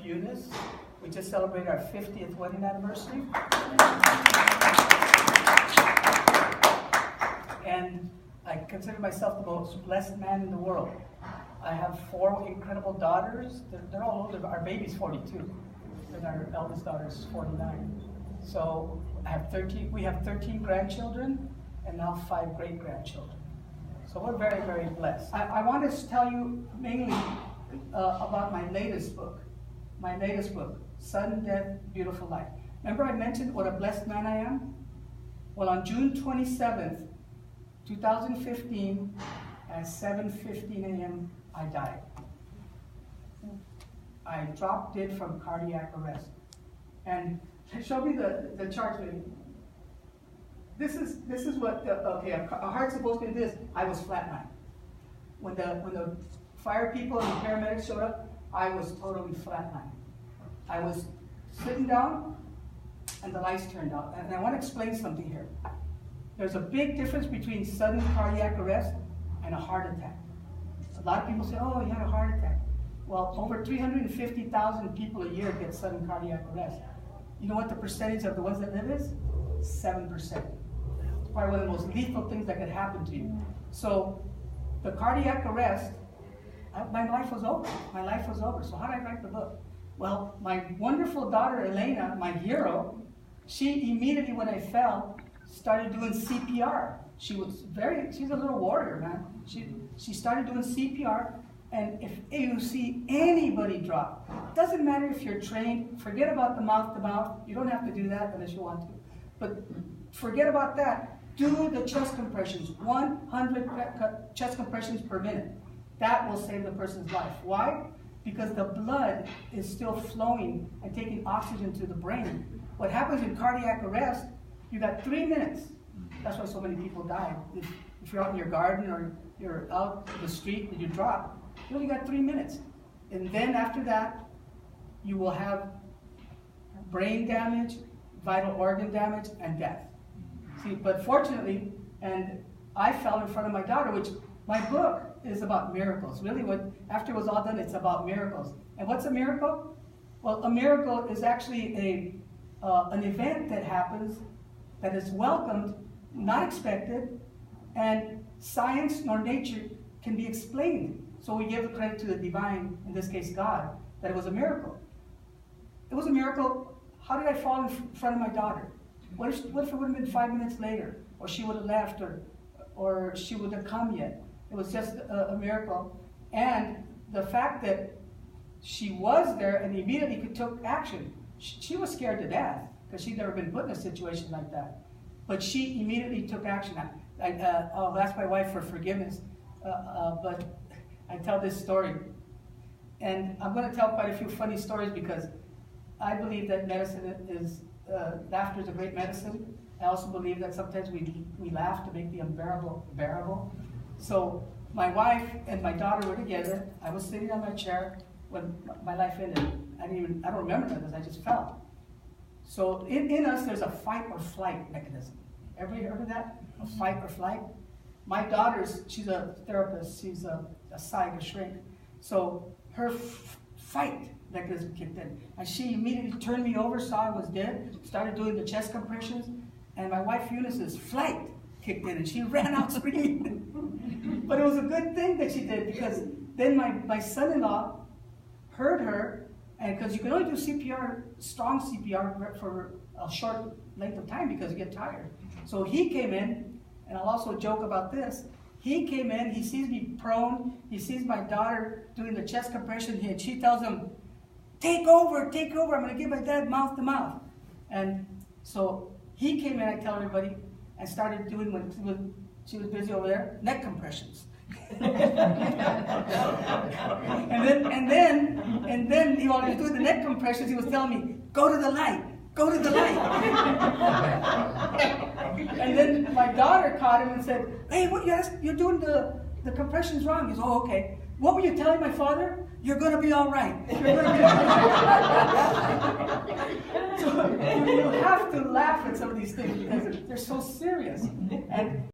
Eunice. We just celebrated our 50th wedding anniversary. And I consider myself the most blessed man in the world. I have 4 incredible daughters. They're all older. Our baby's 42, and our eldest daughter is 49. So we have 13 grandchildren, and now 5 great-grandchildren. So we're very, very blessed. I want to tell you mainly about my latest book. Sudden Death, Beautiful Life. Remember I mentioned what a blessed man I am? Well, on June 27th, 2015, at 7:15 a.m., I died. I dropped dead from cardiac arrest. And show me the chart, baby. This is what, okay, a heart's supposed to do this. I was flatlined. When the fire people and the paramedics showed up, I was totally flatlined. I was sitting down, and the lights turned out. And I want to explain something here. There's a big difference between sudden cardiac arrest and a heart attack. A lot of people say, oh, you had a heart attack. Well, over 350,000 people a year get sudden cardiac arrest. You know what the percentage of the ones that live is? 7%. It's probably one of the most lethal things that could happen to you. So the cardiac arrest, my life was over. My life was over. So how did I write the book? Well, my wonderful daughter, Elena, my hero, she immediately when I fell, started doing CPR. She's a little warrior, man. She started doing CPR, and if you see anybody drop, doesn't matter if you're trained, forget about the mouth-to-mouth. You don't have to do that unless you want to. But forget about that. Do the chest compressions, 100 chest compressions per minute. That will save the person's life. Why? Because the blood is still flowing and taking oxygen to the brain. What happens in cardiac arrest, you got 3 minutes. That's why so many people die. If you're out in your garden or you're out in the street and you drop, you only got 3 minutes. And then after that, you will have brain damage, vital organ damage, and death. See, but fortunately, and I fell in front of my daughter, which my book is about miracles. Really, after it was all done, it's about miracles. And what's a miracle? Well, a miracle is actually an event that happens that is welcomed, not expected, and science nor nature can be explained. So we give the credit to the divine, in this case God, that it was a miracle. It was a miracle. How did I fall in front of my daughter? What if it would have been 5 minutes later, or she would have left, or she would have come yet? It was just a miracle. And the fact that she was there and immediately took action. She was scared to death because she'd never been put in a situation like that. But she immediately took action. I'll ask my wife for forgiveness, but I tell this story. And I'm going to tell quite a few funny stories because I believe that laughter is a great medicine. I also believe that sometimes we laugh to make the unbearable bearable. So my wife and my daughter were together. I was sitting on my chair when my life ended. I don't remember that because I just fell. So in us, there's a fight or flight mechanism. Ever heard of that? A fight or flight? My daughter's, she's a therapist. She's a shrink. So her fight mechanism kicked in. And she immediately turned me over, saw I was dead, started doing the chest compressions. And my wife Eunice's flight kicked in and she ran out screaming. But it was a good thing that she did because then my son-in-law heard her, and because you can only do CPR, strong CPR, for a short length of time because you get tired. So he came in, and I'll also joke about this. He came in, he sees me prone, he sees my daughter doing the chest compression, and she tells him, take over, I'm going to give my dad mouth to mouth. And so he came in, I tell everybody, and started doing when she was busy over there, neck compressions. and then while he was doing the neck compressions, he was telling me, go to the light. And then my daughter caught him and said, hey, you're doing the compressions wrong. He goes, oh, okay. What were you telling my father? You're going to be all right. So you have to laugh at some of these things because they're so serious. And